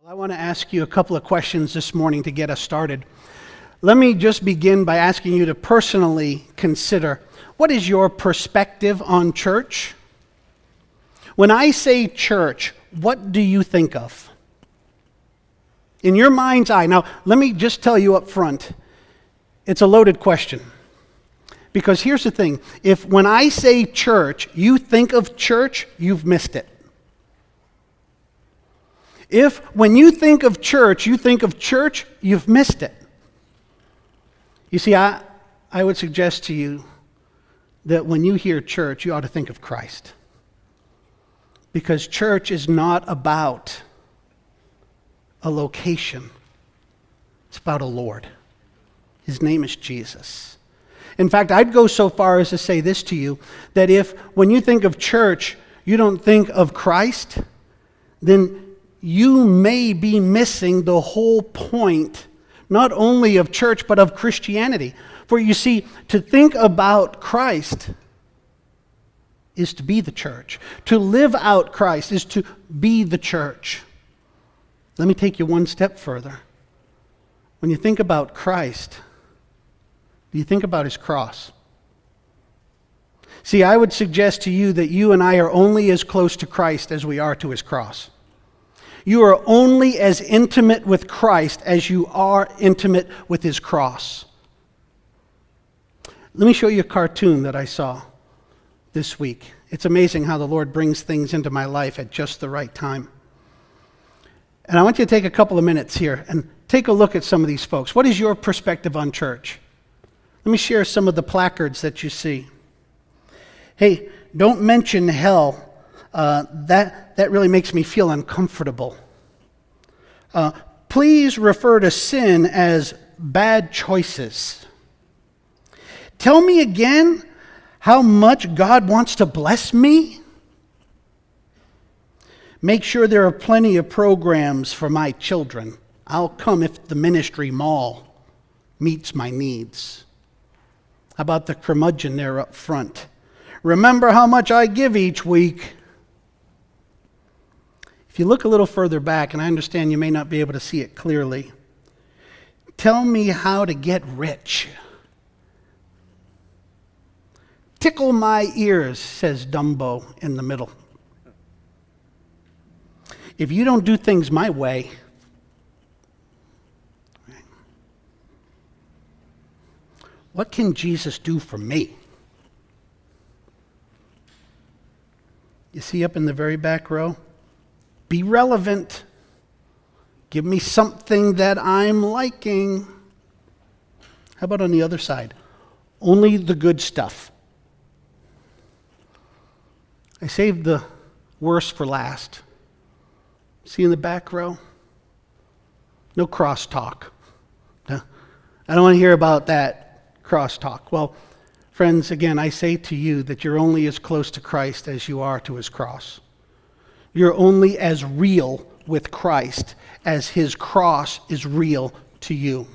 I want to ask you a couple of questions this morning to get us started. Let me just begin by asking you to personally consider, what is your perspective on church? When I say church, what do you think of? In your mind's eye. Now, let me just tell you up front, it's a loaded question. Because here's the thing, if when I say church, you think of church, you've missed it. If when you think of church, you've missed it. You see, I would suggest to you that when you hear church, you ought to think of Christ. Because church is not about a location. It's about a Lord. His name is Jesus. In fact, I'd go so far as to say this to you, that if when you think of church, you don't think of Christ, then you may be missing the whole point, not only of church, but of Christianity. For you see, to think about Christ is to be the church. To live out Christ is to be the church. Let me take you one step further. When you think about Christ, do you think about his cross? See, I would suggest to you that you and I are only as close to Christ as we are to his cross. You are only as intimate with Christ as you are intimate with his cross. Let me show you a cartoon that I saw this week. It's amazing how the Lord brings things into my life at just the right time. And I want you to take a couple of minutes here and take a look at some of these folks. What is your perspective on church? Let me share some of the placards that you see. Hey, don't mention hell. That really makes me feel uncomfortable. Please refer to sin as bad choices. Tell me again how much God wants to bless me. Make sure there are plenty of programs for my children. I'll come if the ministry mall meets my needs. How about the curmudgeon there up front? Remember how much I give each week. If you look a little further back, and I understand you may not be able to see it clearly, tell me how to get rich. Tickle my ears, says Dumbo in the middle. If you don't do things my way, what can Jesus do for me? You see up in the very back row? Be relevant. Give me something that I'm liking. How about on the other side? Only the good stuff. I saved the worst for last. See in the back row? No crosstalk. No, I don't want to hear about that crosstalk. Well, friends, again, I say to you that you're only as close to Christ as you are to his cross. You're only as real with Christ as his cross is real to you.